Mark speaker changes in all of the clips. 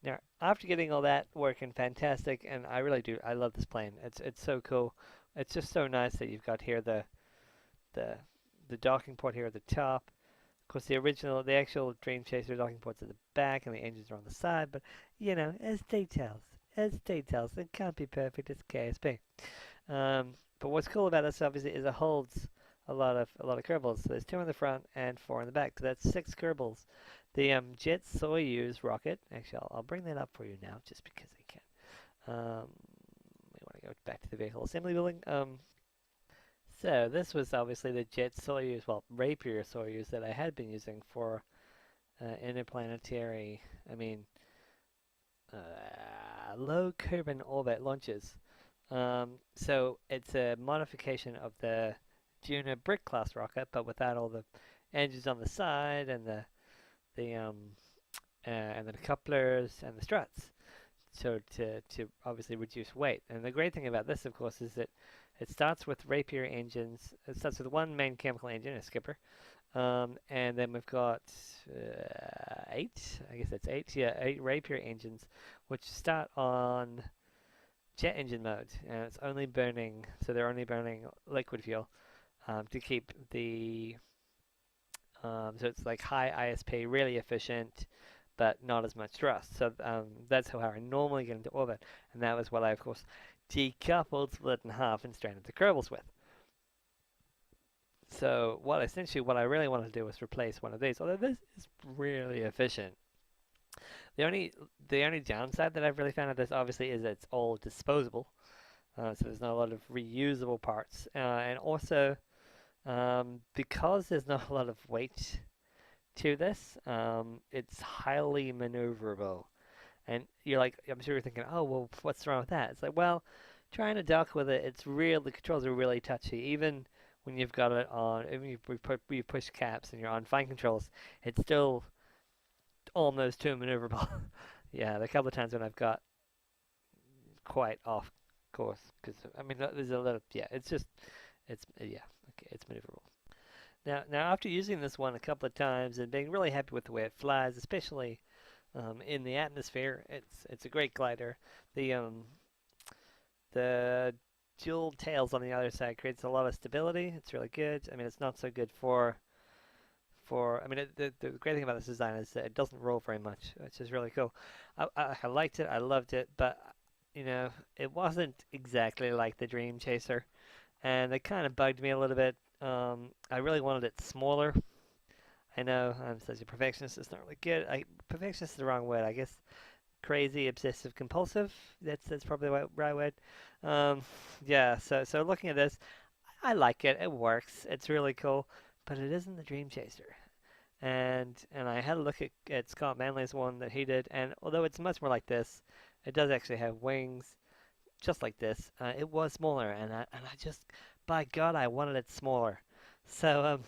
Speaker 1: Now, after getting all that working fantastic, and I really do, I love this plane. It's so cool. It's just so nice that you've got here the the docking port here at the top. Of course, the actual Dream Chaser docking port's at the back, and the engines are on the side. But as details, it can't be perfect. It's KSP. But what's cool about this, obviously, is it holds a lot of Kerbals. So there's two in the front and four in the back. So that's six Kerbals. The Jet Soyuz rocket. Actually, I'll bring that up for you now, just because I can. We want to go back to the vehicle assembly building. So this was obviously the Jet Soyuz, well, Rapier Soyuz that I had been using for interplanetary, I mean, low carbon orbit launches. So it's a modification of the Juno Brick class rocket, but without all the engines on the side and the couplers and the struts. So to obviously reduce weight. And the great thing about this, of course, is that it starts with Rapier engines. It starts with one main chemical engine, a skipper, and then we've got eight. I guess that's eight. Yeah, eight Rapier engines, which start on jet engine mode, and it's only burning. So they're only burning liquid fuel to keep the. So it's like high ISP, really efficient, but not as much thrust. So that's how I normally get into orbit, and that was what I, of course, decoupled, split in half, and stranded the Kerbals with. So what I really wanted to do was replace one of these, although this is really efficient. The only the only downside that I've really found of this obviously is it's all disposable. So there's not a lot of reusable parts. And also because there's not a lot of weight to this, it's highly maneuverable. And you're like, I'm sure you're thinking, oh, well, what's wrong with that? It's like, well, trying to dock with it, the controls are really touchy. Even when you've got it on, even you push caps and you're on fine controls, it's still almost too maneuverable. Yeah, there are a couple of times when I've got quite off course because I mean there's a little yeah yeah, okay, it's maneuverable. Now after using this one a couple of times and being really happy with the way it flies, especially in the atmosphere, it's a great glider. The um the dual tails on the other side creates a lot of stability. It's really good. I mean it's not so good for I mean the great thing about this design is that it doesn't roll very much, which is really cool. I liked it, I loved it, but it wasn't exactly like the Dream Chaser, and it kind of bugged me a little bit. I really wanted it smaller. I know I'm such a perfectionist. It's not really good. Perfectionist is the wrong word. I guess crazy, obsessive, compulsive. That's probably the right word. Um, yeah. So looking at this, I like it. It works. It's really cool, but it isn't the Dream Chaser. And I had a look at Scott Manley's one that he did, and although it's much more like this, it does actually have wings just like this. It was smaller, and I just, by God, I wanted it smaller. So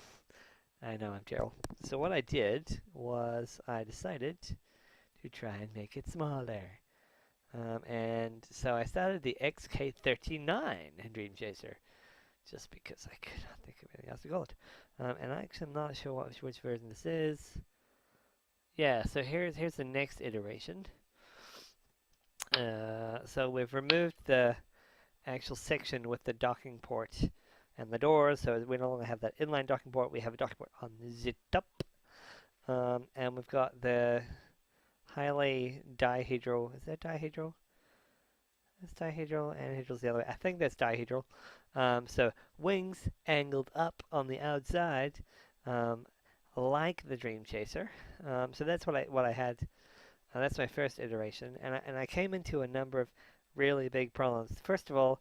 Speaker 1: I know I'm terrible. So what I did was I decided to try and make it smaller. And so I started the XK39 in Dream Chaser, just because I could not think of anything else to call it. And I actually am not sure which version this is. Yeah, so here's the next iteration. So we've removed the actual section with the docking port and the doors, so we no longer have that inline docking port. We have a docking port on the top, and we've got the highly dihedral. Is that dihedral? That's dihedral, and hedral's the other way. I think that's dihedral. So wings angled up on the outside, um, like the Dream Chaser. So that's what I had. That's my first iteration, and I came into a number of really big problems. First of all,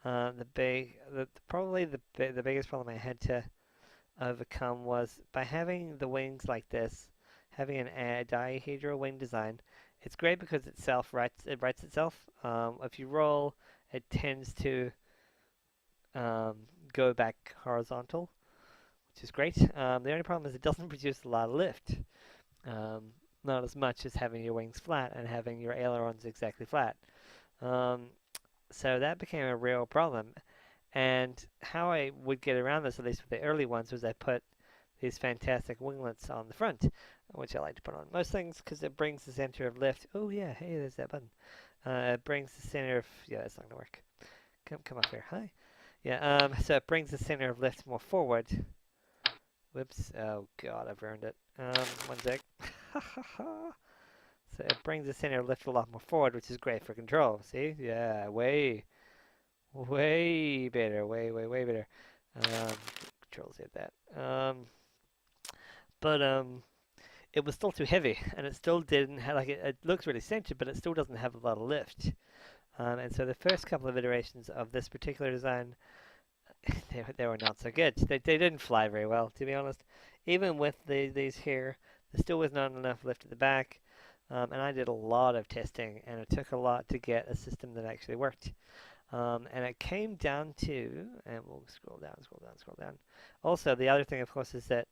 Speaker 1: probably the biggest problem I had to overcome was by having the wings like this, having an dihedral wing design. It's great because it writes itself. If you roll, it tends to um, go back horizontal, which is great. The only problem is it doesn't produce a lot of lift. Um, Not as much as having your wings flat and having your ailerons exactly flat. Um, so that became a real problem. And how I would get around this, at least with the early ones, was I put these fantastic winglets on the front. which I like to put on most things because it brings the center of lift. Oh yeah, hey, there's that button. It brings the center of, yeah, it's not gonna work. Come up here. Hi. Yeah. So it brings the center of lift more forward. Whoops. Oh God, I've ruined it. One sec. So it brings the center of lift a lot more forward, which is great for control. See? Yeah. Way better. Way better. Controls hit that. But it was still too heavy, and it still didn't have like it looks really centered, but it still doesn't have a lot of lift. And so the first couple of iterations of this particular design, they were not so good. They didn't fly very well, to be honest. Even with these here, there still was not enough lift at the back. And I did a lot of testing, and it took a lot to get a system that actually worked. And it came down to, and we'll scroll down. Also, the other thing, of course, is that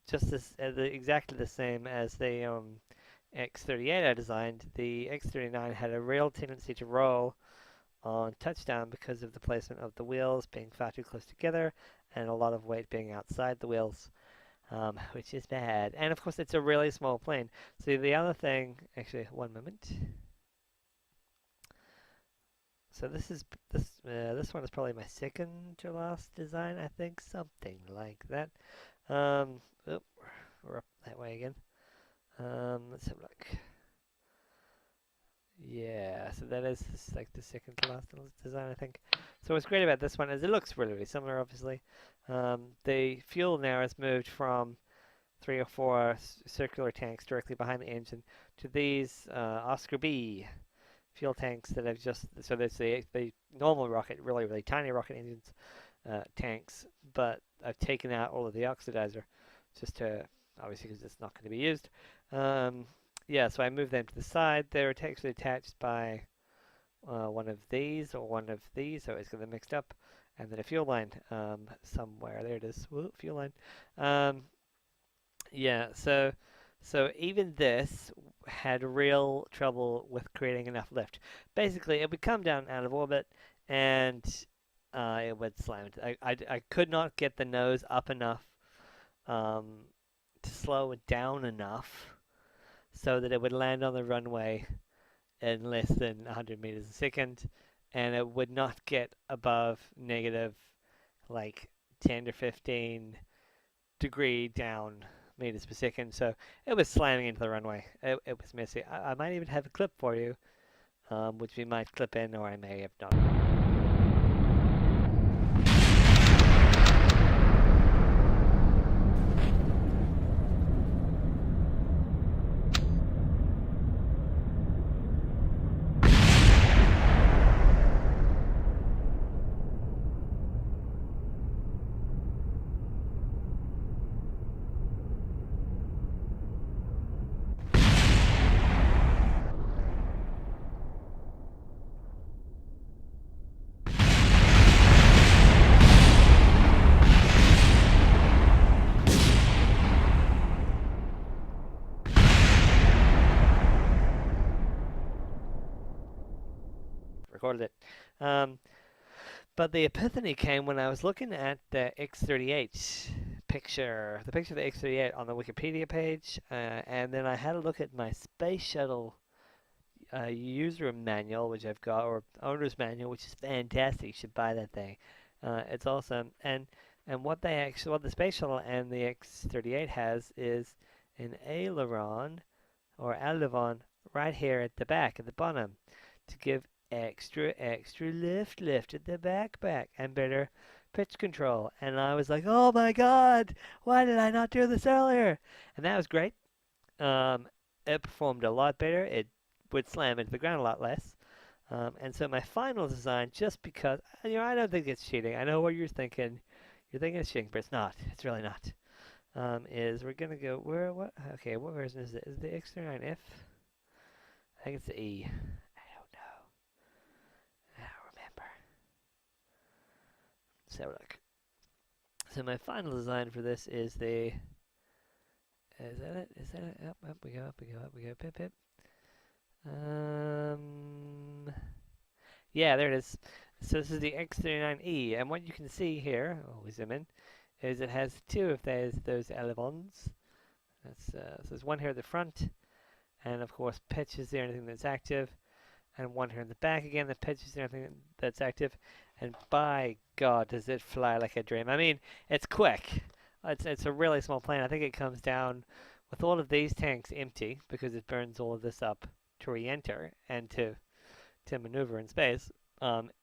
Speaker 1: just as exactly the same as the X38 I designed, the X39 had a real tendency to roll on touchdown because of the placement of the wheels being far too close together and a lot of weight being outside the wheels, which is bad. And of course, it's a really small plane. So the other thing, actually, one moment. So this one is probably my second to last design, I think, something like that. Oh, we're up that way again. Let's have a look. Yeah, so that is like the second to last design, I think. So what's great about this one is it looks really, really similar, obviously. The fuel now has moved from 3 or 4 circular tanks directly behind the engine to these Oscar B fuel tanks that have just, so there's the normal rocket, really, really tiny rocket engines, tanks, but I've taken out all of the oxidizer just to, obviously because it's not going to be used. Yeah, so I moved them to the side. They're actually attached by one of these or one of these, so it's going to be mixed up. And then a fuel line somewhere. There it is. Whoa, fuel line. Yeah, so even this had real trouble with creating enough lift. Basically, it would come down out of orbit and it would slam. I could not get the nose up enough to slow it down enough so that it would land on the runway in less than 100 meters a second, and it would not get above negative like 10 to 15 degree down meters per second. So it was slamming into the runway. It was messy. I might even have a clip for you, which we might clip in, or I may have not. Recorded it. But the epiphany came when I was looking at the X38 picture, the picture of the X38 on the Wikipedia page, and then I had a look at my space shuttle user manual, which I've got, or owner's manual, which is fantastic. You should buy that thing. It's awesome. And what what the space shuttle and the X38 has is an aileron or aileron right here at the back, at the bottom, to give extra lift at the back and better pitch control. And I was like, oh my god, why did I not do this earlier? And that was great. It performed a lot better. It would slam into the ground a lot less. And so my final design, just because, I don't think it's cheating. I know what you're thinking. You're thinking it's cheating, but it's not. It's really not. Is we're gonna go okay, what version is it? Is it the X39F? I think it's the E. I don't know. I don't remember. Let's have a look. So my final design for this is the, is that it? Is that it? Up we go, pip pip. Yeah, there it is. So this is the X39E, and what you can see here, we zoom in, is it has two of those ailerons, So there's one here at the front, and of course pitch is the only thing that's active, and one here in the back again. The pitch is the only thing that's active, and by God, does it fly like a dream! I mean, it's quick. It's a really small plane. I think it comes down with all of these tanks empty because it burns all of this up to re-enter and to maneuver in space.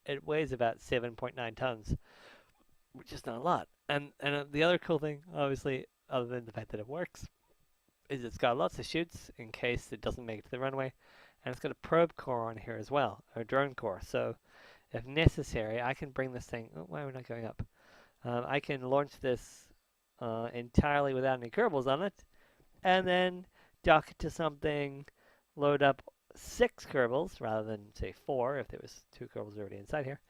Speaker 1: It weighs about 7.9 tons, which is not a lot. And the other cool thing, obviously, other than the fact that it works, is it's got lots of chutes in case it doesn't make it to the runway, and it's got a probe core on here as well, or a drone core. So, if necessary, I can bring this thing. Oh, why are we not going up? I can launch this entirely without any Kerbals on it, and then dock it to something, load up 6 Kerbals rather than say 4 if there was 2 Kerbals already inside here.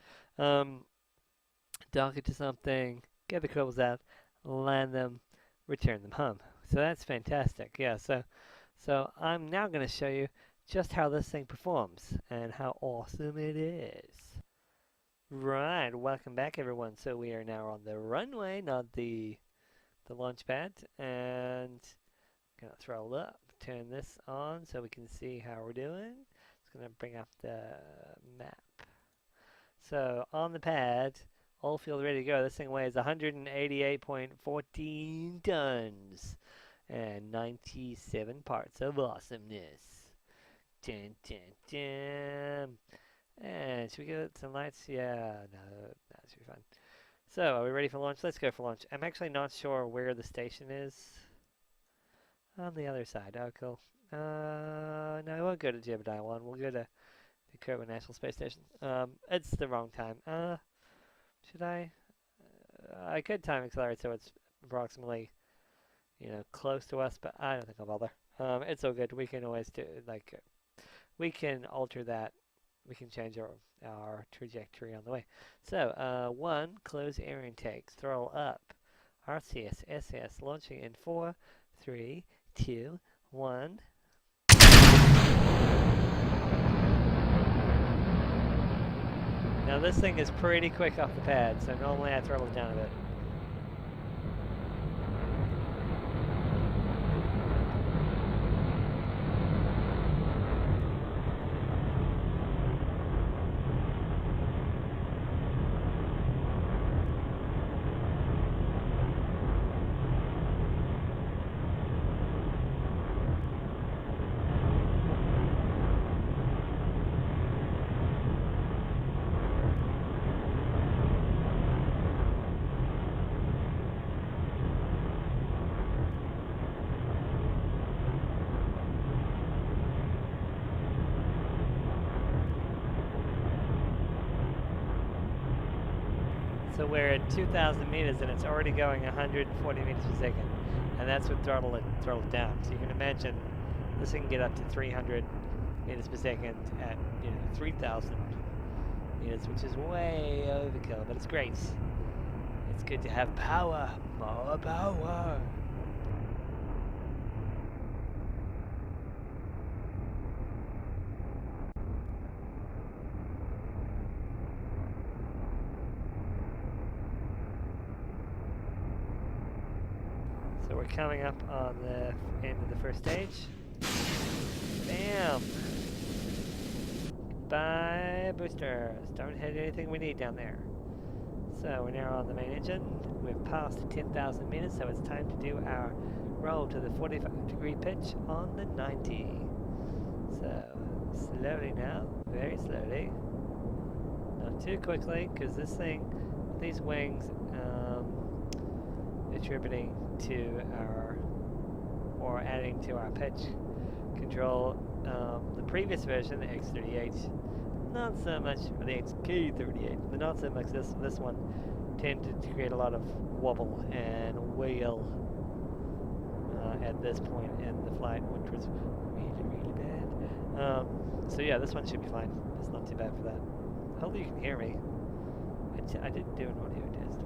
Speaker 1: Dock it to something, get the Kerbals out, land them, return them home. So that's fantastic. Yeah, so I'm now going to show you just how this thing performs and how awesome it is. Right, welcome back everyone. So we are now on the runway, not the launch pad, and I'm going to throttle up, turn this on so we can see how we're doing. It's going to bring up the map. So on the pad, all fuel ready to go. This thing weighs 188.14 tons and 97 parts of awesomeness. Dun, dun, dun. And should we get some lights? Yeah, no, that should be fine. So, are we ready for launch? Let's go for launch. I'm actually not sure where the station is. On the other side. Oh, cool. No, we won't go to Jebediah 1. We'll go to the Kerbal National Space Station. It's the wrong time. Should I? I could time accelerate so it's approximately, close to us, but I don't think I'll bother. It's all good. We can always do, we can alter that. We can change our trajectory on the way. So, 1, close air intakes, throttle up. RCS, SS, launching in 4, 3, 2, 1. Now this thing is pretty quick off the pad, so normally I throttle it down a bit. So we're at 2,000 meters and it's already going 140 meters per second. And that's with throttle it down. So you can imagine this thing can get up to 300 meters per second at 3,000 meters, which is way overkill, but it's great. It's good to have power, more power. So we're coming up on the end of the first stage. Bam! Bye, boosters. Don't hit anything we need down there. So we're now on the main engine. We've passed 10,000 meters, so it's time to do our roll to the 45-degree pitch on the 90. So slowly now, very slowly. Not too quickly, because this thing, these wings, attributing to or adding to our pitch control. The previous version, the X38, not so much, or the XK38, but not so much this one tended to create a lot of wobble and wheel at this point in the flight, which was really, really bad. So yeah, this one should be fine. It's not too bad for that. Hopefully you can hear me. I did do an audio test.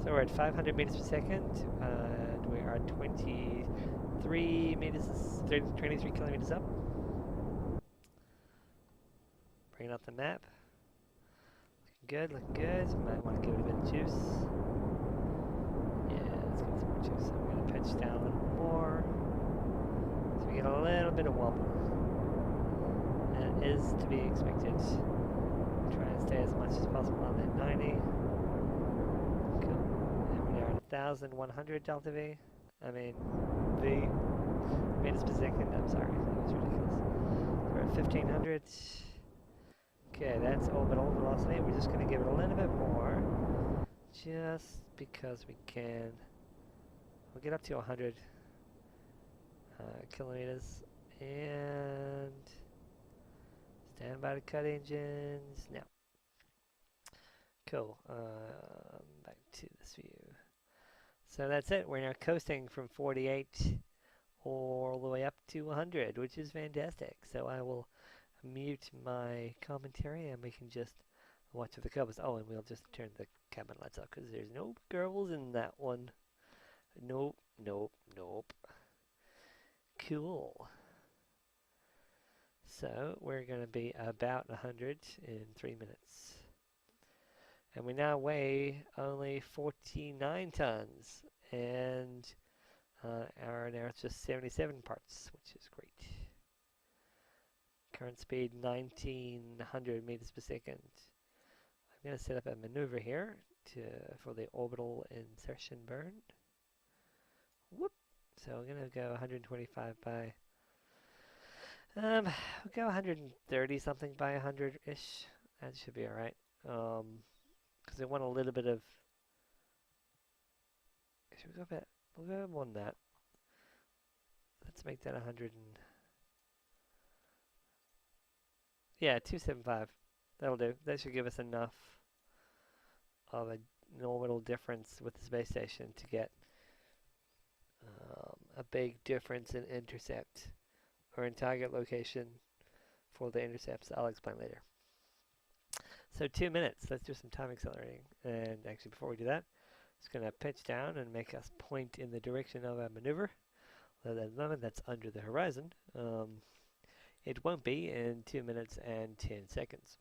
Speaker 1: So we're at 500 meters per second, and we are 23 kilometers up. Bringing up the map. Looking good, looking good. Might want to give it a bit of juice. Yeah, let's get some you. So we're going to pitch down a little more. So we get a little bit of wobble. And it is to be expected. Try and stay as much as possible on that 90. Cool. And we are at 1,100 delta V. I mean, V. Meters per second. I'm sorry, that was ridiculous. So we're at 1,500. Okay, that's orbital velocity. We're just going to give it a little bit more. Just because we can. We'll get up to 100 kilometers. And stand by to cut engines. Now. Cool. Back to this view. So that's it. We're now coasting from 48 all the way up to 100, which is fantastic. So I will mute my commentary and we can just watch the covers. Oh, and we'll just turn the cabin lights off because there's no girls in that one. Nope, nope, nope. Cool. So we're going to be about 100 in 3 minutes. And we now weigh only 49 tons. And our now it's just 77 parts, which is great. Current speed 1900 meters per second. I'm going to set up a maneuver here for the orbital insertion burn. Whoop! So we're going to go 125 by we'll go 130 something by 100-ish. That should be alright. Because I want a little bit of. Should we go a bit? We'll go more than that. Let's make that 100 and. Yeah, 275. That'll do. That should give us enough of an orbital difference with the space station to get a big difference in intercept or in target location for the intercepts. I'll explain later. So 2 minutes. Let's do some time accelerating. And actually, before we do that, it's going to pitch down and make us point in the direction of our maneuver. Although at the moment that's under the horizon. It won't be in 2 minutes and 10 seconds.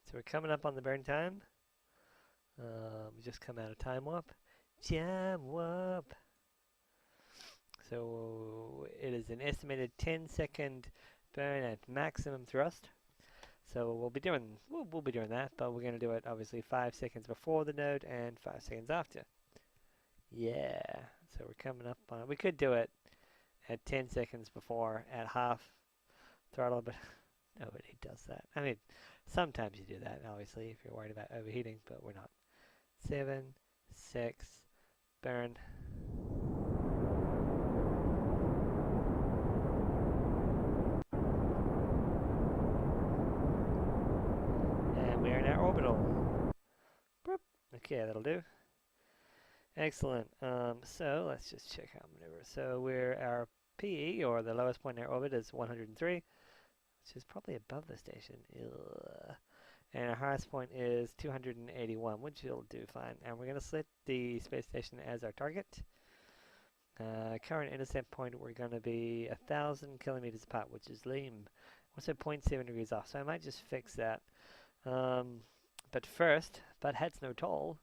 Speaker 1: So we're coming up on the burn time. We just come out of time warp. Time warp. So it is an estimated 10-second burn at maximum thrust. So we'll be doing that, but we're going to do it obviously 5 seconds before the node and 5 seconds after. Yeah. So we're coming up on it. We could do it at 10 seconds before at half throttle, but nobody does that. I mean, sometimes you do that, obviously, if you're worried about overheating, but we're not. 7, 6, burn. And we are in our orbital. Boop. Okay, that'll do. Excellent. So let's just check our maneuver. So our PE, or the lowest point in our orbit, is 103, which is probably above the station. Ugh. And our highest point is 281, which will do fine. And we're going to select the space station as our target. Current intercept point, we're going to be 1,000 kilometers apart, which is lame. Also 0.7 degrees off, so I might just fix that. But first, but that's no toll,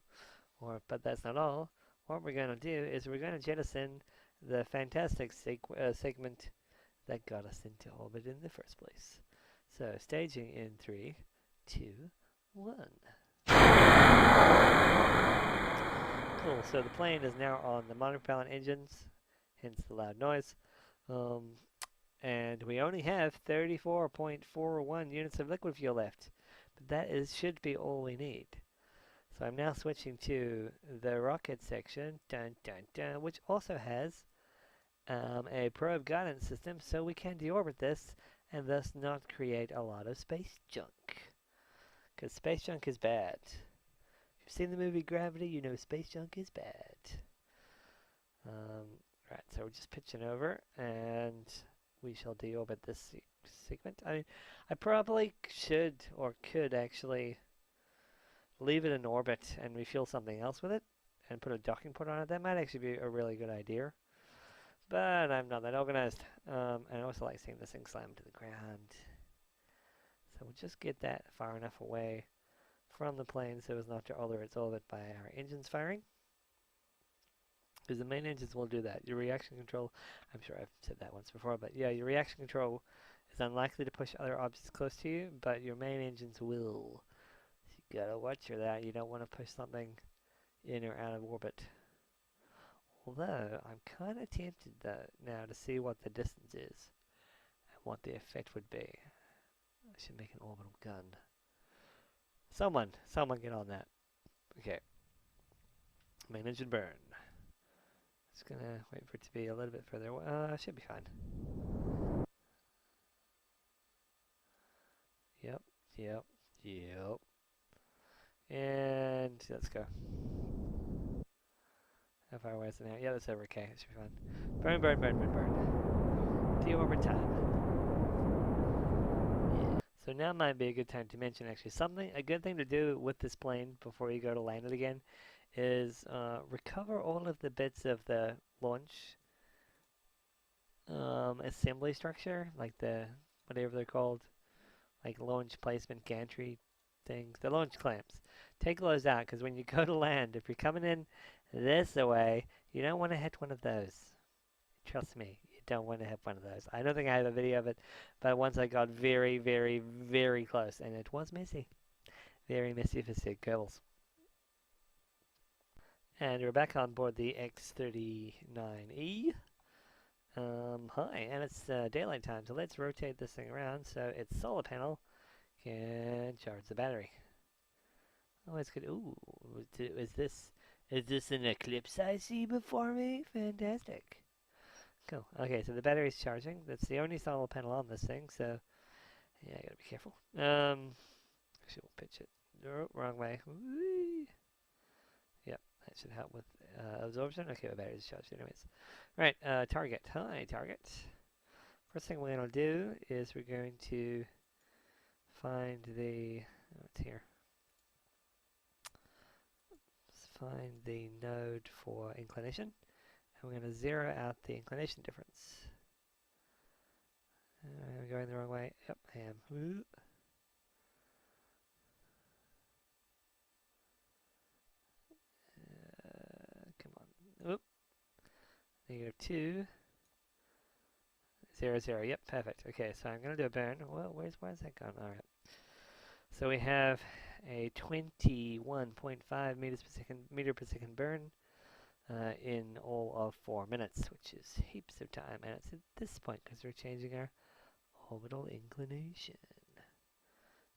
Speaker 1: but that's not all. What we're going to do is we're going to jettison the fantastic segment that got us into orbit in the first place. So staging in 3, 2, 1. Cool, so the plane is now on the monopropellant engines, hence the loud noise. And we only have 34.41 units of liquid fuel left. But that should be all we need. So I'm now switching to the rocket section, dun, dun, dun, which also has a probe guidance system, so we can deorbit this and thus not create a lot of space junk. Because space junk is bad. If you've seen the movie Gravity, you know space junk is bad. Right, so we're just pitching over, and we shall deorbit this segment. I mean, I probably should or could actually leave it in orbit and refuel something else with it and put a docking port on it. That might actually be a really good idea. But I'm not that organized. And I also like seeing this thing slam to the ground. So we'll just get that far enough away from the plane so as not to alter its orbit by our engines firing. Because the main engines will do that. Your reaction control, I'm sure I've said that once before, but yeah, your reaction control is unlikely to push other objects close to you, but your main engines will. So you gotta watch for that. You don't want to push something in or out of orbit. Although, I'm kind of tempted now to see what the distance is and what the effect would be. I should make an orbital gun. Someone get on that. Okay. Main engine burn. Just gonna wait for it to be a little bit further away. Should be fine. Yep. And let's go. How far away is it now? Yeah, that's over. Okay, it should be fine. Burn. Deorbit time. Yeah. So now might be a good time to mention actually a good thing to do with this plane before you go to land it again is recover all of the bits of the launch assembly structure, like whatever they're called, like launch placement gantry things, the launch clamps. Take those out because when you go to land, if you're coming in this way, you don't want to hit one of those. Trust me, you don't want to hit one of those. I don't think I have a video of it, but once I got very, very, very close, and it was messy. Very messy for Kerbals. And we're back on board the X-39E. Hi, and it's daylight time, so let's rotate this thing around so its solar panel can charge the battery. Oh, it's good. Ooh, is this an eclipse I see before me? Fantastic. Cool. Okay, so the battery's charging. That's the only solar panel on this thing, so yeah, I gotta be careful. Actually, we'll pitch it. Oh, wrong way. Whee! Yep, that should help with absorption. Okay, the battery's charged anyways. Right, target. Hi, target. First thing we're gonna do is we're going to find the, it's here. Let's find the node for inclination. And we're going to zero out the inclination difference. I'm going the wrong way. Yep, I am. Come on. Oop. -2. 0, 0. Yep, perfect. Okay, so I'm going to do a burn. Well, where's that gone? Alright. So we have a 21.5 meter per second burn in all of 4 minutes, which is heaps of time. And it's at this point because we're changing our orbital inclination.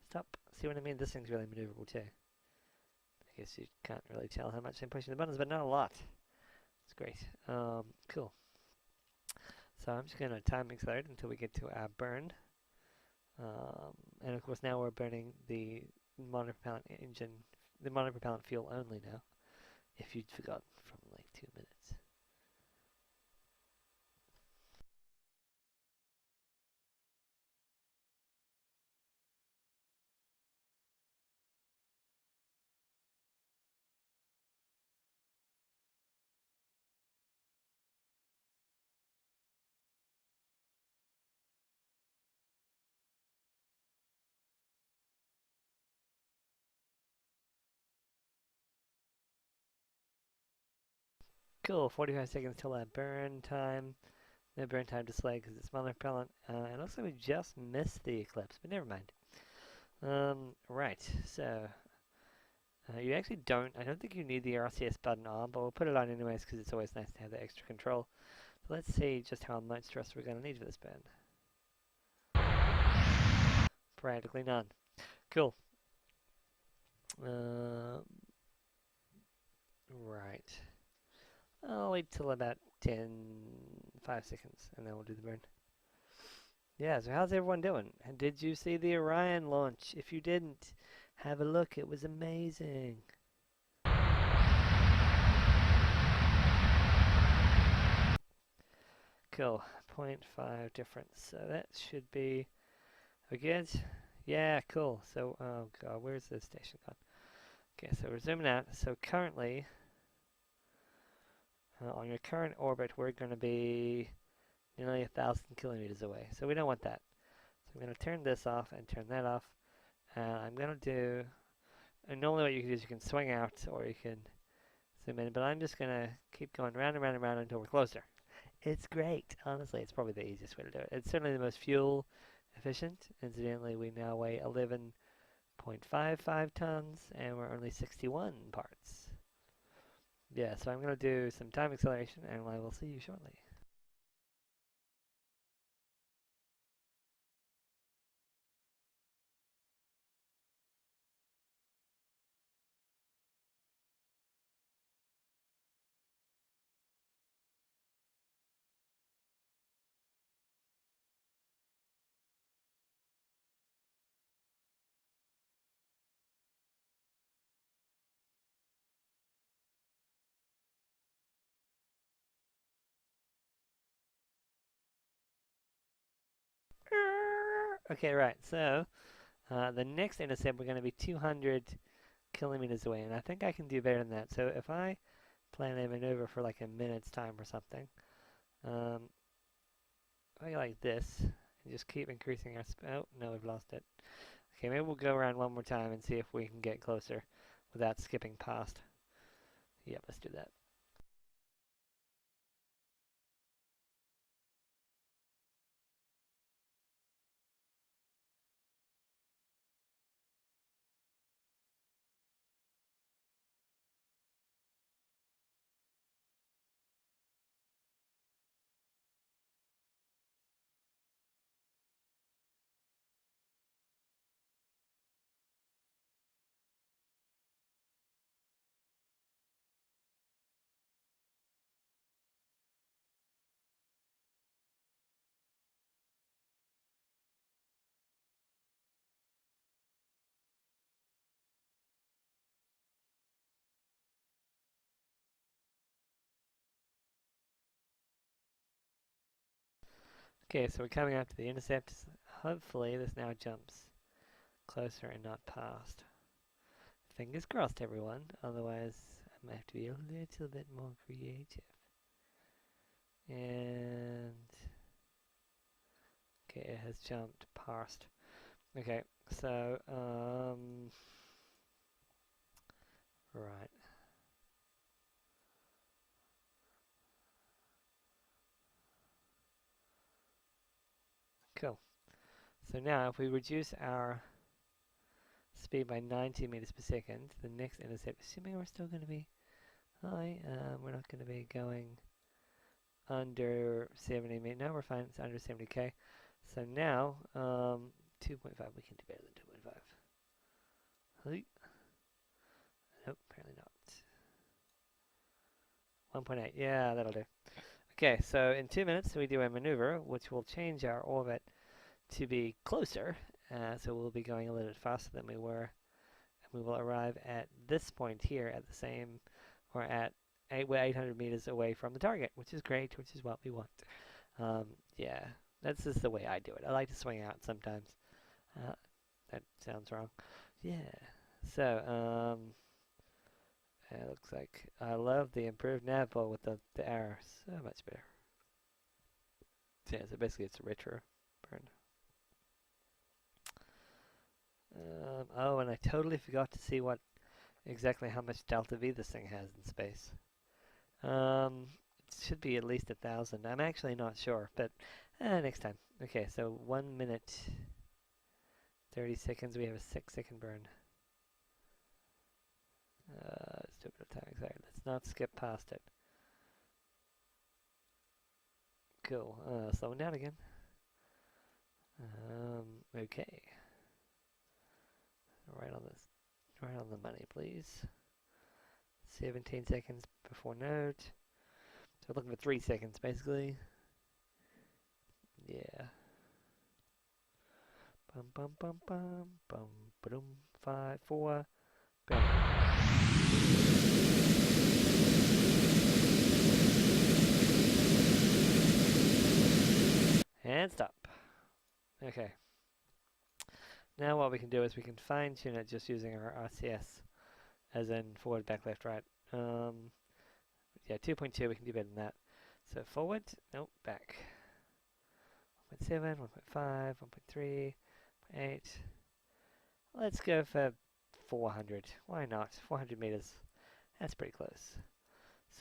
Speaker 1: Stop. See what I mean? This thing's really maneuverable too. I guess you can't really tell how much I'm pushing the buttons, but not a lot. It's great. Cool. So I'm just going to time accelerate until we get to our burn. And of course now we're burning the monopropellant engine, the monopropellant fuel only now, if you'd forgotten from like 2 minutes. Cool, 45 seconds till that burn time. No burn time display because it's monopropellant. And also we just missed the eclipse, but never mind. Right, so you actually I don't think you need the RCS button on, but we'll put it on anyways because it's always nice to have the extra control. So let's see just how much thrust we're going to need for this burn. Practically none. Cool. Right. I'll wait till about 5 seconds, and then we'll do the burn. Yeah, so how's everyone doing? And did you see the Orion launch? If you didn't, have a look. It was amazing. Cool. 0.5 difference. So that should be. Are we good? Yeah, cool. So, oh god, where's the station gone? Okay, so we're zooming out. So currently, on your current orbit, we're going to be nearly 1,000 kilometers away. So we don't want that. So I'm going to turn this off and turn that off. I'm going to do. And normally, what you can do is you can swing out or you can zoom in, but I'm just going to keep going round and round and round until we're closer. It's great. Honestly, it's probably the easiest way to do it. It's certainly the most fuel efficient. Incidentally, we now weigh 11.55 tons and we're only 61 parts. Yeah, so I'm going to do some time acceleration and I will see you shortly. Okay, right, so the next intercept we're going to be 200 kilometers away, and I think I can do better than that. So if I plan a maneuver for like a minute's time or something, I like this, and just keep increasing our oh, no, we've lost it. Okay, maybe we'll go around one more time and see if we can get closer without skipping past. Yep, let's do that. Okay, so we're coming up to the intercept. Hopefully this now jumps closer and not past. Fingers crossed, everyone. Otherwise, I might have to be a little bit more creative. And okay, it has jumped past. Okay, so right. Cool. So now if we reduce our speed by 90 meters per second, the next intercept, assuming we're still going to be high, we're not going to be going under 70 meters. No, we're fine. It's under 70k. So now, 2.5. We can do better than 2.5. Nope, apparently not. 1.8. Yeah, that'll do. Okay, so in 2 minutes we do a maneuver which will change our orbit to be closer. So we'll be going a little bit faster than we were. And we will arrive at this point here at the same, or at 800 meters away from the target, which is great, which is what we want. Yeah, that's just the way I do it. I like to swing out sometimes. That sounds wrong. Yeah. So, it looks like I love the improved nav ball with the arrow. So much better. Yeah, so basically it's a retro burn. Oh, and I totally forgot to see what exactly how much delta V this thing has in space. It should be at least 1,000. I'm actually not sure, but next time. Okay, so 1 minute, 30 seconds. We have a 6-second burn. Let's do a bit of time. Sorry, let's not skip past it. Cool. Slowing down again. Okay. Right on the money, please. 17 seconds before node. So we're looking for 3 seconds, basically. Yeah. Bum bum bum bum bum ba-dum. 5, 4. Bam. Okay. Now what we can do is we can fine tune it just using our RCS, as in forward, back, left, right. Yeah, 2.2, we can do better than that. So forward, nope, back. 1.7, 1.5, 1.3, 1.8. Let's go for 400. Why not? 400 meters. That's pretty close.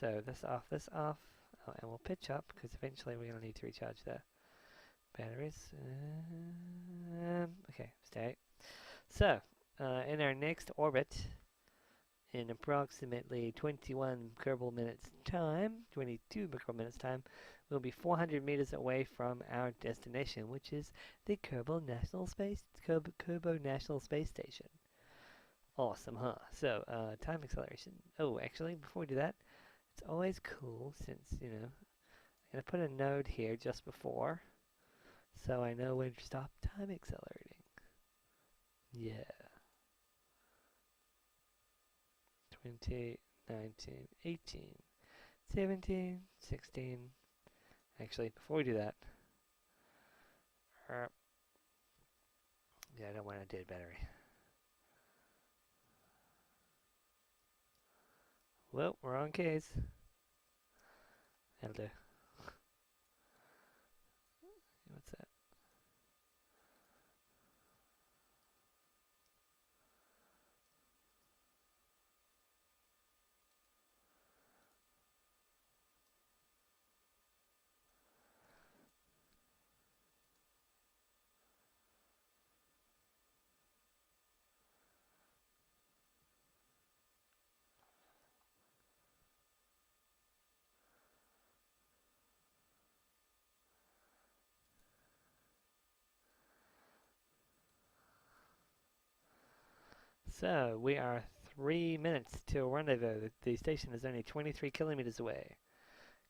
Speaker 1: So this off, this off. Oh, and we'll pitch up because eventually we're going to need to recharge the batteries. Okay, stay. So, in our next orbit, in approximately 21 Kerbal minutes time, 22 Kerbal minutes time, we'll be 400 meters away from our destination, which is the Kerbal National Space Station. Awesome, huh? So, time acceleration. Oh, actually, before we do that, it's always cool since, I'm going to put a node here just before, so I know when to stop time accelerating. Yeah. 20, 19, 18, 17, 16. Actually, before we do that, yeah, I don't want a dead battery. Well, wrong case. That'll do. What's that? So, we are 3 minutes to a rendezvous. The station is only 23 kilometers away.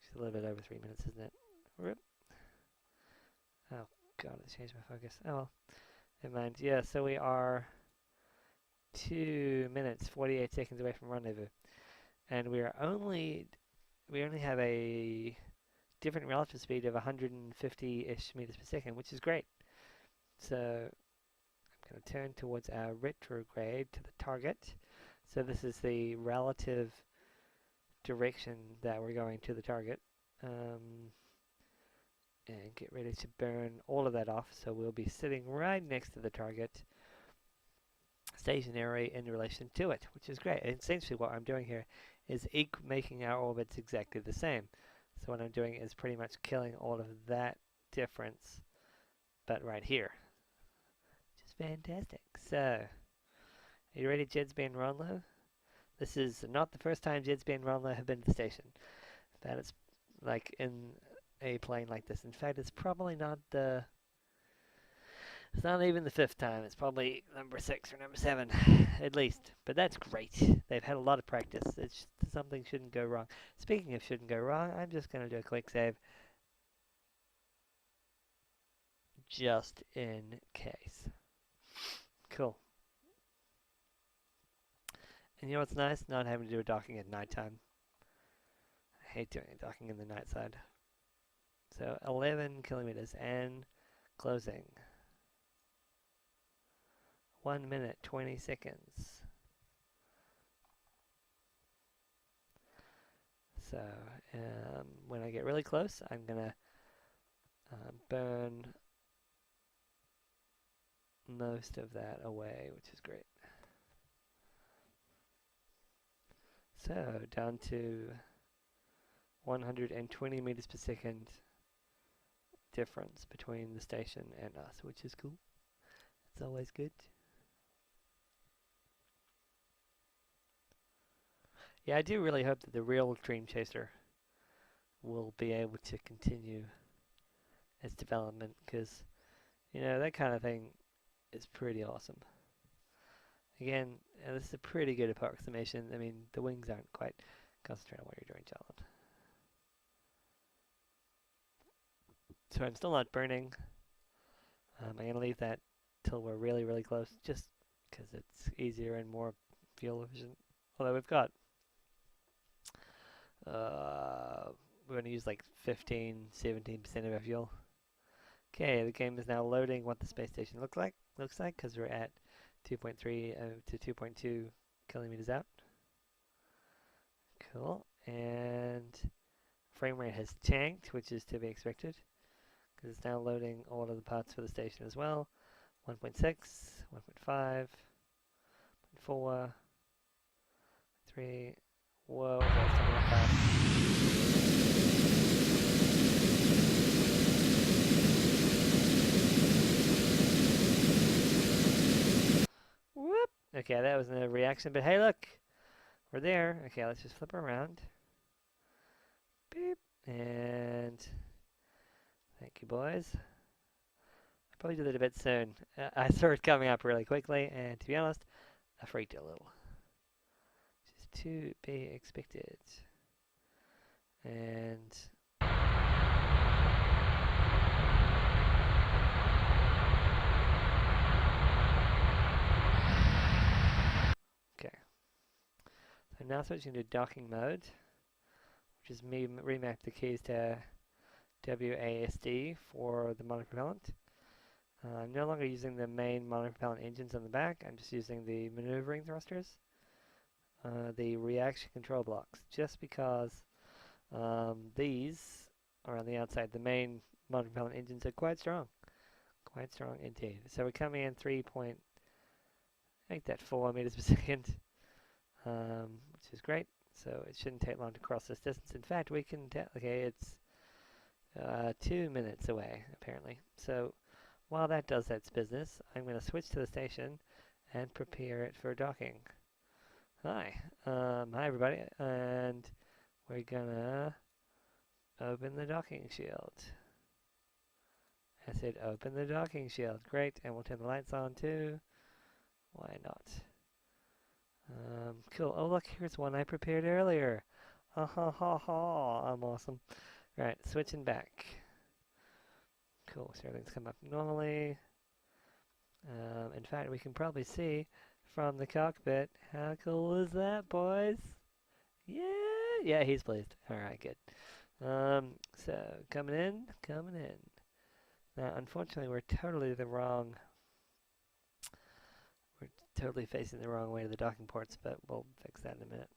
Speaker 1: It's a little bit over 3 minutes, isn't it? Rip. Oh, God, it changed my focus. Oh, well. Never mind. Yeah, so we are 2 minutes, 48 seconds away from rendezvous. And we only have a different relative speed of 150-ish meters per second, which is great. So I'm going to turn towards our retrograde to the target. So this is the relative direction that we're going to the target. And get ready to burn all of that off. So we'll be sitting right next to the target, stationary in relation to it, which is great. And essentially what I'm doing here is making our orbits exactly the same. So what I'm doing is pretty much killing all of that difference, but right here. Which is fantastic. So, are you ready, Jedsby and Ronlo? This is not the first time Jedsby and Ronlo have been to the station. That is like in a plane like this. In fact, it's probably not it's not even the 5th time. It's probably number 6 or number 7, at least. But that's great. They've had a lot of practice. Something shouldn't go wrong. Speaking of shouldn't go wrong, I'm just going to do a quick save. Just in case. Cool. And you know what's nice? Not having to do a docking at nighttime. I hate doing a docking in the night side. So 11 kilometers and closing. 1 minute, 20 seconds. So when I get really close, I'm going to burn most of that away, which is great. So down to 120 meters per second difference between the station and us, which is cool. It's always good. Yeah, I do really hope that the real Dream Chaser will be able to continue its development, because, that kind of thing is pretty awesome. Again, this is a pretty good approximation. I mean, the wings aren't quite. Concentrate on what you're doing, Jalen. So I'm still not burning. I'm going to leave that till we're really, really close, just because it's easier and more fuel efficient. Although we've got, we're going to use like 15, 17% of our fuel. Okay, the game is now loading what the space station looks like because we're at 2.3 to 2.2 kilometers out. Cool. And frame rate has tanked, which is to be expected because it's now loading all of the parts for the station as well. 1.6, 1.5, 4, 3. Whoa, that's coming up fast. Whoop! Okay, that was a reaction, but hey, look, we're there. Okay, let's just flip around. Beep. And thank you, boys. I probably did it a bit soon. I saw it coming up really quickly, and to be honest, I freaked a little. Just to be expected. And okay, so now switching to docking mode, which is me remap the keys to WASD for the monopropellant. I'm no longer using the main monopropellant engines on the back. I'm just using the maneuvering thrusters, the reaction control blocks, just because these are on the outside. The main monopropellant engines are quite strong indeed. So we're coming in 3.4 meters per second, which is great. So it shouldn't take long to cross this distance. In fact, we can okay, it's 2 minutes away apparently. So while that does its business, I'm going to switch to the station and prepare it for docking. Hi everybody, and we're gonna open the docking shield. I said open the docking shield. Great, and we'll turn the lights on too. Why not? Cool. Oh look, here's one I prepared earlier. Ha ha ha ha! I'm awesome. Right, switching back. Cool. So everything's come up normally. In fact, we can probably see from the cockpit. How cool is that, boys? Yeah, yeah, he's pleased. All right, good. So coming in. Now, unfortunately, we're totally facing the wrong way to the docking ports, but we'll fix that in a minute.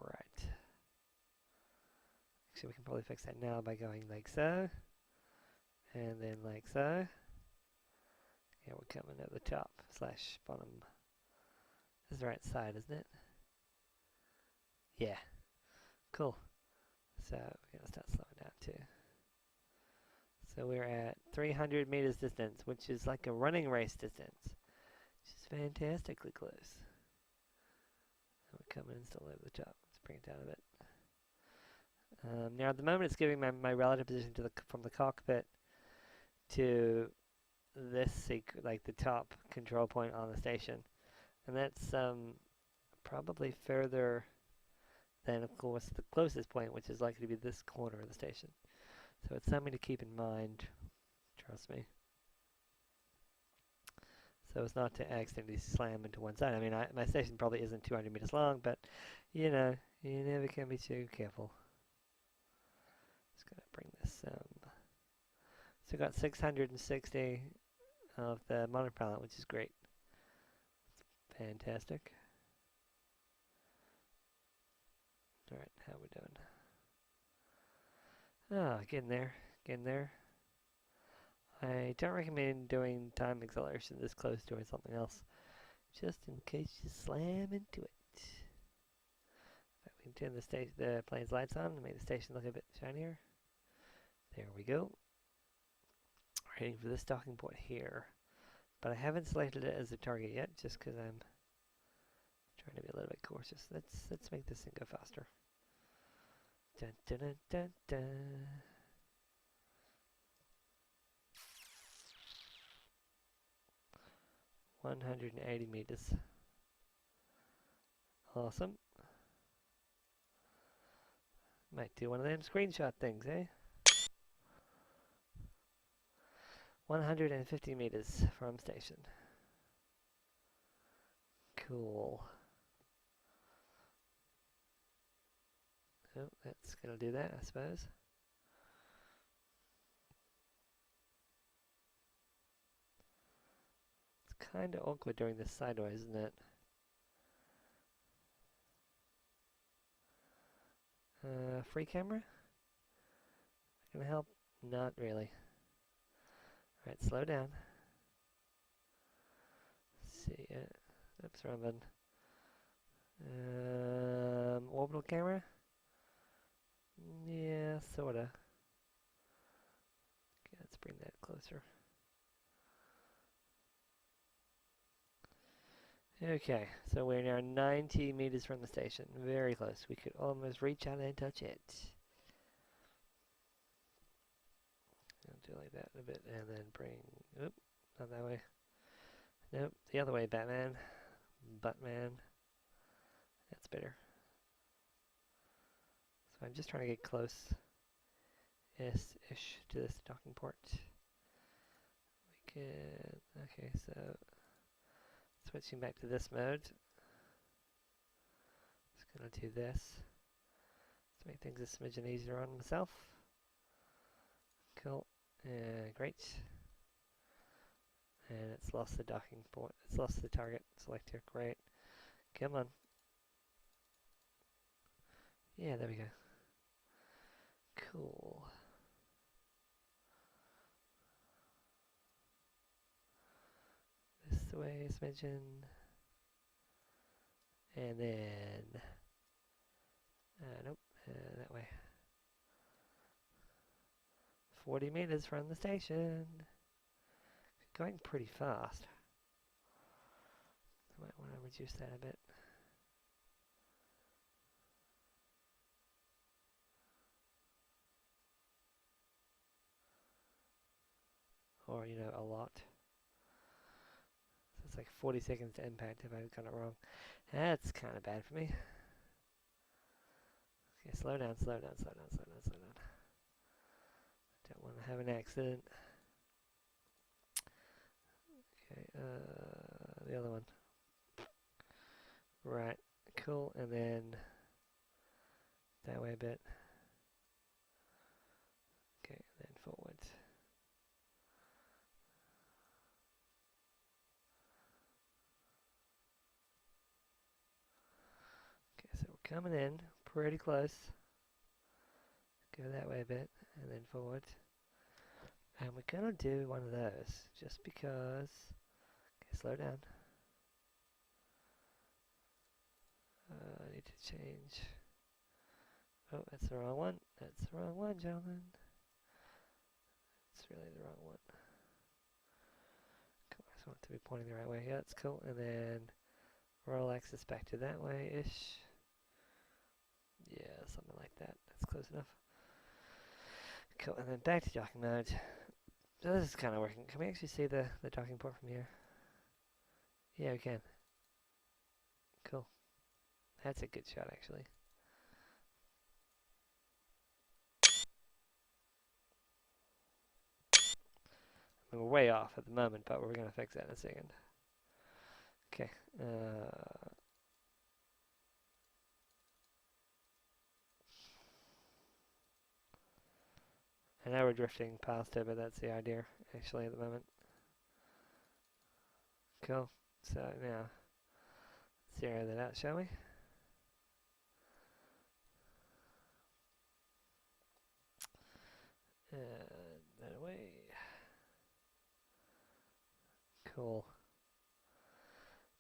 Speaker 1: Right. Actually, we can probably fix that now by going like so, and then like so. Yeah, we're coming at the top slash bottom. This is the right side, isn't it? Yeah. Cool. So we're going to start slowing down too. So we're at 300 meters distance, which is like a running race distance, which is fantastically close. And we're coming in still over the top. Let's bring it down a bit. Now at the moment it's giving my relative position to from the cockpit to this like the top control point on the station, and that's probably further than of course the closest point, which is likely to be this corner of the station. So it's something to keep in mind, trust me. So as not to accidentally slam into one side. I mean, my station probably isn't 200 meters long, but you know, you never can be too careful. Just gonna bring this. So we got 660 of the monopropellant, which is great. Fantastic. All right, how we doing? Ah, getting there. I don't recommend doing time acceleration this close to something else, just in case you slam into it. We can turn the plane's lights on and make the station look a bit shinier. There we go. We're heading for this docking port here, but I haven't selected it as a target yet, just because I'm trying to be a little bit cautious. Let's make this thing go faster. Dun, dun, dun, dun, dun. $180 meters. Awesome. Might do one of them screenshot things, eh? 150 meters from station. Cool. Oh, that's gonna do that, I suppose. kind of awkward doing this sideways, isn't it? Free camera? Gonna help? Not really. Alright, slow down. See it. Oops, wrong button. Orbital camera? Yeah, sorta. Okay, let's bring that closer. Okay, so we're now 90 meters from the station. Very close. We could almost reach out and touch it. I'll do like that a bit and then bring... Oop, not that way. Nope, the other way, Batman. Buttman. That's better. So I'm just trying to get close-ish to this docking port. We can... Okay, so... Switching back to this mode. Just gonna do this. To make things a smidgen easier on myself. Cool. Great. And it's lost the docking port. It's lost the target selector. Great. Come on. Yeah, there we go. Cool. This way, smidgen. And then... nope, that way. 40 meters from the station. Going pretty fast. I might want to reduce that a bit. Or, you know, a lot. So it's like 40 seconds to impact if I've got it wrong. That's kind of bad for me. Okay, slow down, slow down, slow down, slow down, slow down. Don't want to have an accident. Okay, the other one. Right, cool, and then that way a bit. Okay, and then forward. Okay, so we're coming in pretty close. Go that way a bit, and then forward. And we're gonna do one of those, just because. Okay, slow down. I need to change. Oh, that's the wrong one. That's the wrong one, gentlemen. It's really the wrong one. Cool, I just want it to be pointing the right way. Yeah, that's cool. And then roll axis back to that way-ish. Yeah, something like that. That's close enough. Cool, and then back to docking mode. So this is kind of working. Can we actually see the docking port from here? Yeah, we can. Cool. That's a good shot, actually. I mean, we're way off at the moment, but we're going to fix that in a second. Okay. I know we're drifting past it, but that's the idea, actually, at the moment. Cool. So now, zero that out, shall we? That away. Cool.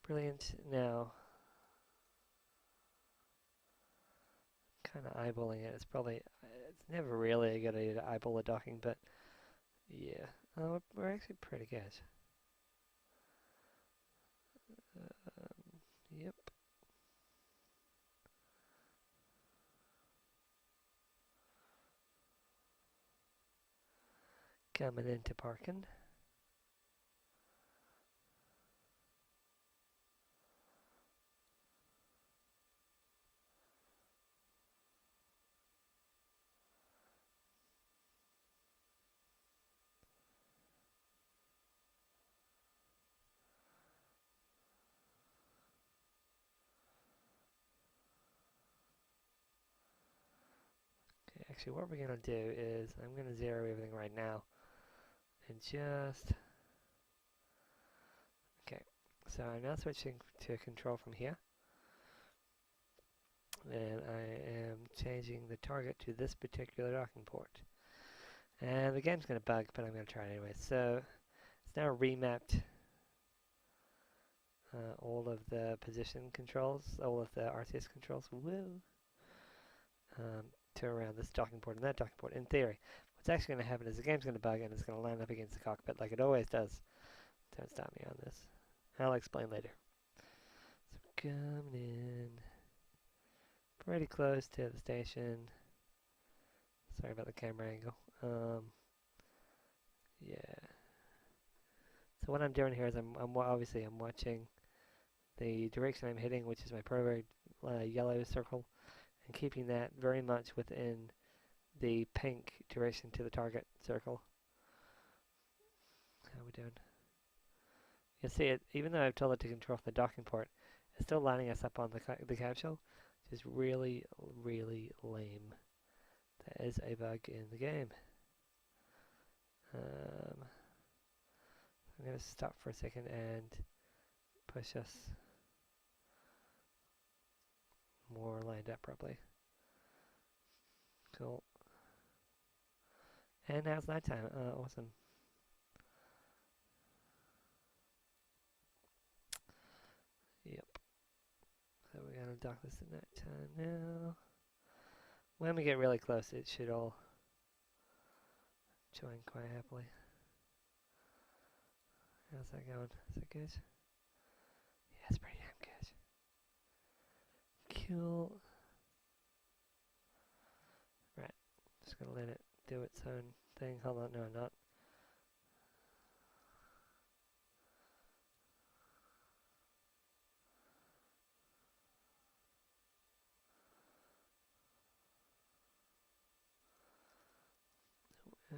Speaker 1: Brilliant. Now, kind of eyeballing it. It's never really a good idea to eyeball the docking, but yeah. We're actually pretty good. Yep. Coming into parking. Okay, actually what we're going to do is I'm going to zero everything right now and just... Okay, So I'm now switching to control from here. And I am changing the target to this particular docking port. And the game's going to bug, but I'm going to try it anyway. So it's now remapped all of the position controls, all of the RTS controls, to around this docking port and that docking port. In theory, what's actually going to happen is the game's going to bug and it's going to line up against the cockpit like it always does. Don't stop me on this. I'll explain later. So we're coming in pretty close to the station. Sorry about the camera angle. Yeah. So what I'm doing here is I'm obviously watching the direction I'm hitting, which is my primary yellow circle, and keeping that very much within the pink direction to the target circle. How are we doing? You see it, even though I've told it to control from the docking port, it's still lining us up on the capsule, which is really, really lame. That is a bug in the game. I'm going to stop for a second and push us more lined up properly. Cool. And now it's nighttime. Awesome. Yep. So we're going to dock this at nighttime now. When we get really close, it should all join quite happily. How's that going? Is that good? Yeah, it's pretty damn good. Cool. Right. Just gonna let it do its own thing. Hold on, no, I'm not.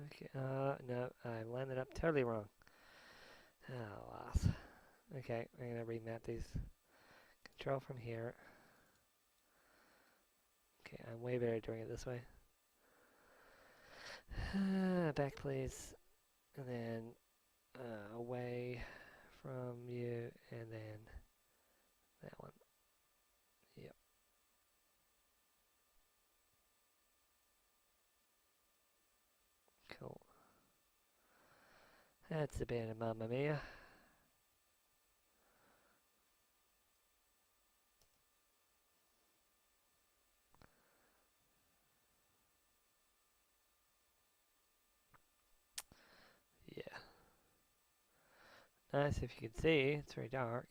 Speaker 1: Okay, no, I landed up totally wrong. Oh, loss. Okay, I'm gonna remap these. Control from here. Okay, I'm way better doing it this way. Back, please. And then away from you, and then that one. Yep. Cool. That's a bit of Mamma Mia. Yeah. Nice if you can see. It's very dark.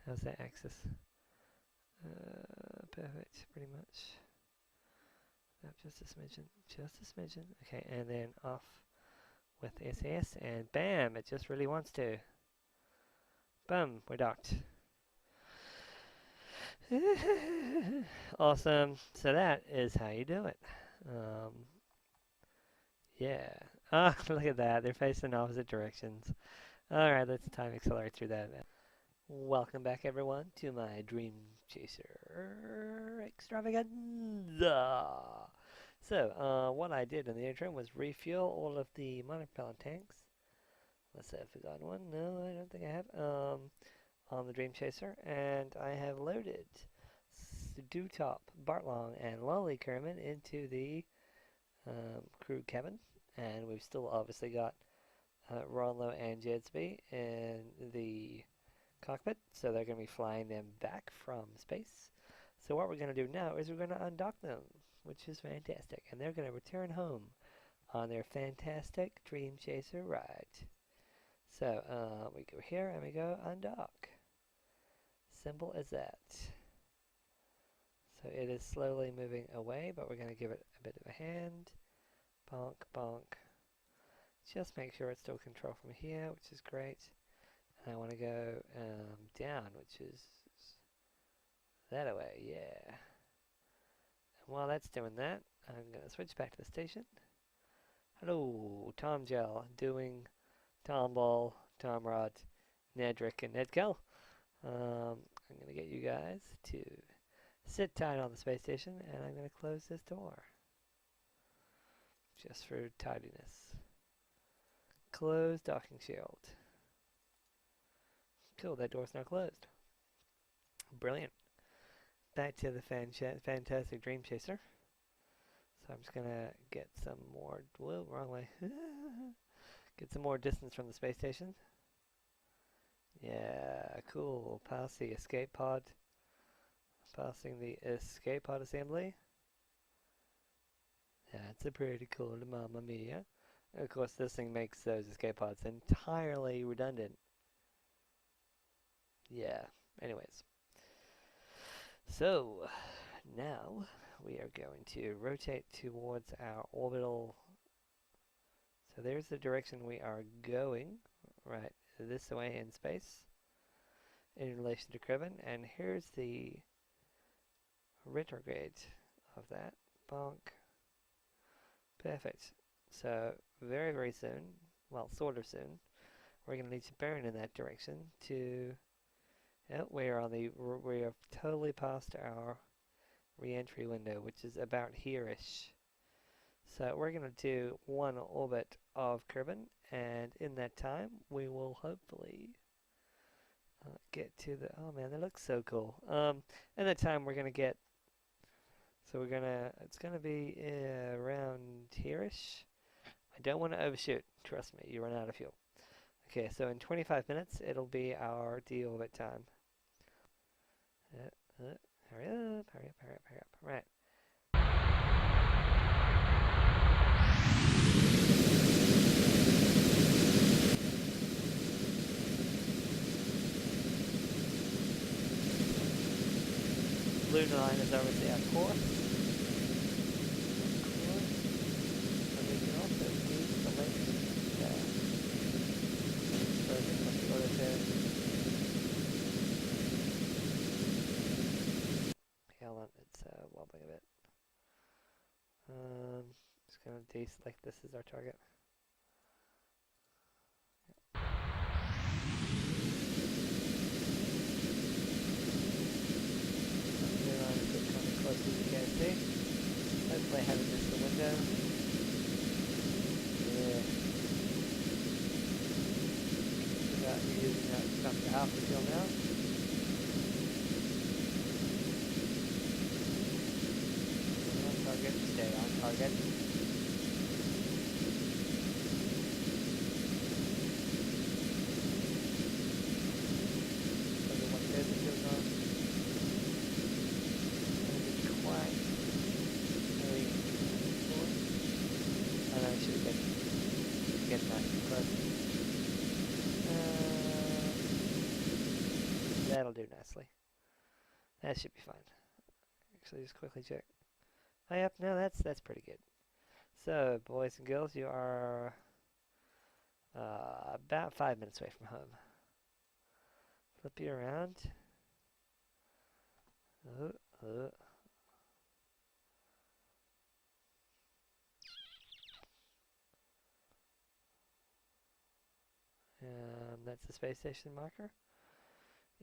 Speaker 1: How's that axis? Perfect, pretty much. Up just a smidgen, just a smidgen. Okay, and then off with SS, and bam! It just really wants to. Boom, we're docked. Awesome. So that is how you do it. Yeah. Ah, look at that. They're facing opposite directions. Alright, let's time accelerate through that. Welcome back, everyone, to my Dream Chaser extravaganza. So, what I did in the intro was refuel all of the monopropellant tanks. Let's say I've forgotten one. No, I don't think I have. On the Dream Chaser, and I have loaded Dewtop, Bartlong, and Lolly Kerman into the crew cabin, and we've still obviously got Ronlo and Jedsby in the cockpit, so they're going to be flying them back from space. So what we're going to do now is we're going to undock them, which is fantastic, and they're going to return home on their fantastic Dream Chaser ride. So we go here and we go undock. Simple as that. So it is slowly moving away, but we're going to give it a bit of a hand. Bonk, bonk. Just make sure it's still control from here, which is great. And I want to go down, which is that away, yeah. And while that's doing that, I'm going to switch back to the station. Hello, Tom Gel, doing Tom Ball, Tom Rod, Nedrick, and Nedkel. I'm going to get you guys to sit tight on the space station, and I'm going to close this door. Just for tidiness. Close docking shield. Cool, that door's now closed. Brilliant. Back to the fantastic Dream Chaser. So I'm just gonna get some more. Whoa, wrong way. Get some more distance from the space station. Yeah, cool. Pass the escape pod. Passing the escape pod assembly. That's a pretty cool mamma mia. Of course, this thing makes those escape pods entirely redundant. Yeah. Anyways. So, now we are going to rotate towards our orbital. So there's the direction we are going, right this way in space, in relation to Kerbin, and here's the retrograde of that. Bonk. Perfect. So very, very soon, well, sort of soon, we're going to need to burn in that direction to. Oh, we are totally past our re-entry window, which is about here-ish. So we're going to do one orbit of Kerbin, and in that time, we will hopefully get to the. Oh man, that looks so cool. In that time, we're going to get. So we're gonna. It's going to be around here-ish. I don't want to overshoot. Trust me, you run out of fuel. Okay, so in 25 minutes, it'll be our deorbit time. Hurry up, hurry up, hurry up, hurry up. Right. Lunar line is obviously our course. And we can also use the link version of the order to. Hold on, it's wobbling a bit. Just gonna deselect this as our target. Coming close to the KFC. Hopefully I haven't missed the window. Yeah. About using that up to half the fuel now. On target, stay on target. Everyone says it goes on. Get nice and close. That'll do nicely. That should be fine. Actually, just quickly check. Oh, yep, no, that's pretty good. So, boys and girls, you are about 5 minutes away from home. Flip you around. That's the space station marker.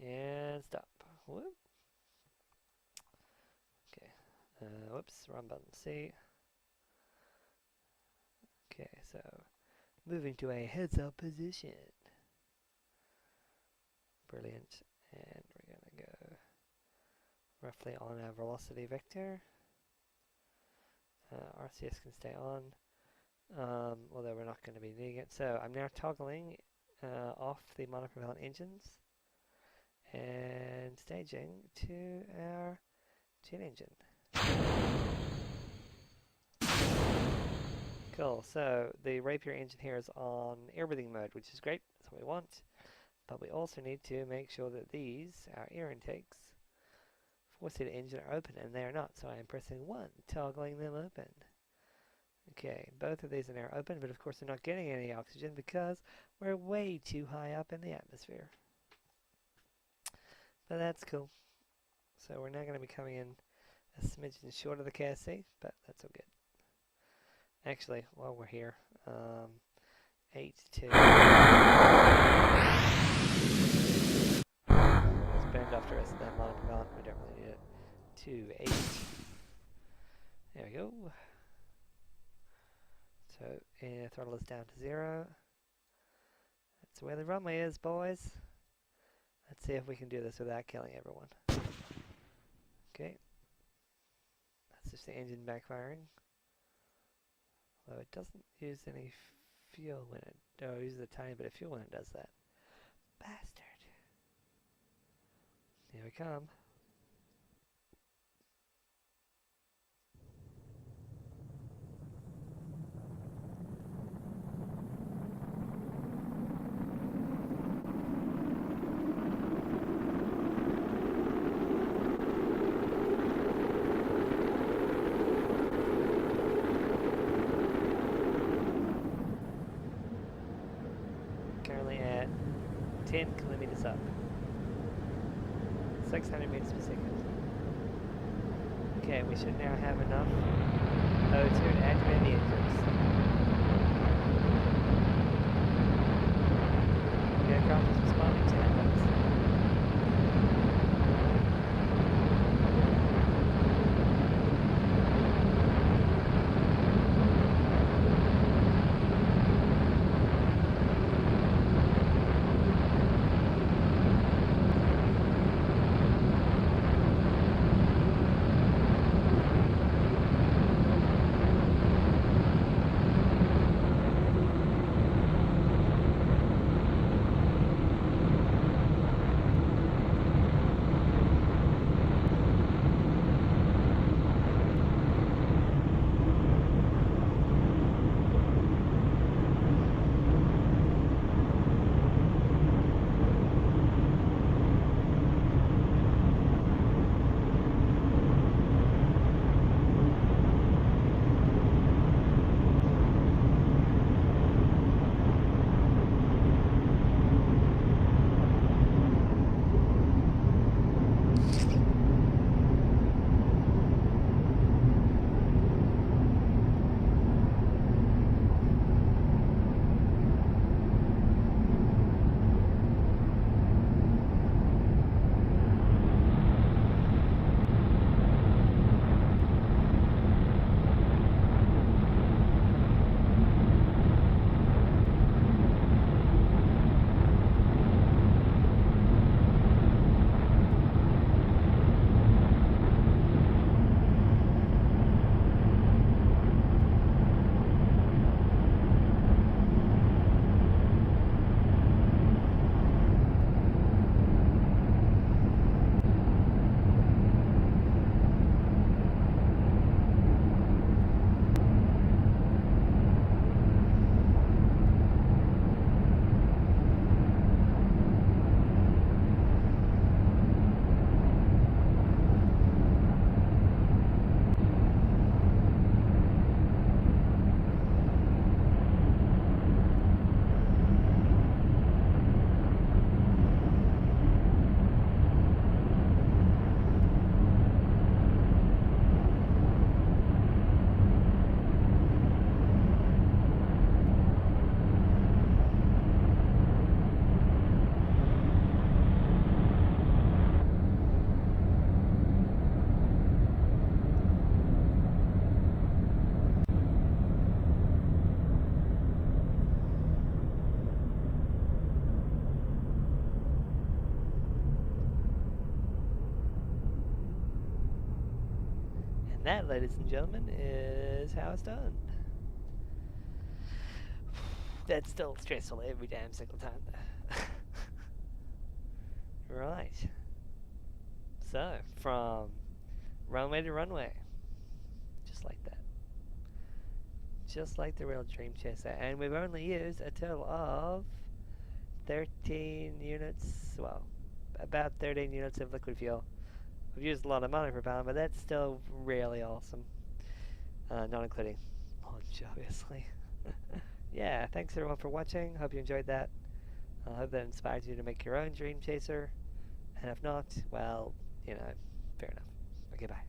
Speaker 1: And stop. Whoop. Okay. Whoops, wrong button. C. Okay, so moving to a heads-up position. Brilliant. And we're going to go roughly on our velocity vector. RCS can stay on, although we're not going to be needing it. So I'm now toggling off the monopropellant engines and staging to our jet engine. Cool, so the Rapier engine here is on air breathing mode, which is great, that's what we want. But we also need to make sure that these, our air intakes, four-seater engine are open, and they are not. So I am pressing 1, toggling them open. Okay, both of these are now open, but of course they're not getting any oxygen because we're way too high up in the atmosphere. But that's cool. So we're now going to be coming in a smidgen short of the KSC, but that's all good. Actually, while we're here, 8-2. It's burned off the rest of that monopropellant. We don't really need it. 2-8. There we go. So throttle is down to 0. That's where the runway is, boys. Let's see if we can do this without killing everyone. Okay. That's just the engine backfiring. Although it doesn't use any fuel when it... Oh, it uses a tiny bit of fuel when it does that. Bastard. Here we come. Currently at 10 kilometers up. 600 meters per second. Okay, we should now have enough O2 to activate the engines. The aircraft is responding to that. That, ladies and gentlemen, is how it's done. That's still stressful every damn single time. Right. So, from runway to runway. Just like that. Just like the real Dream Chaser. And we've only used a total of 13 units, well, about 13 units of liquid fuel. We've used a lot of money per pound, but that's still really awesome. Not including launch, obviously. Yeah, thanks everyone for watching. Hope you enjoyed that. I hope that inspires you to make your own Dream Chaser. And if not, well, you know, fair enough. Okay, bye.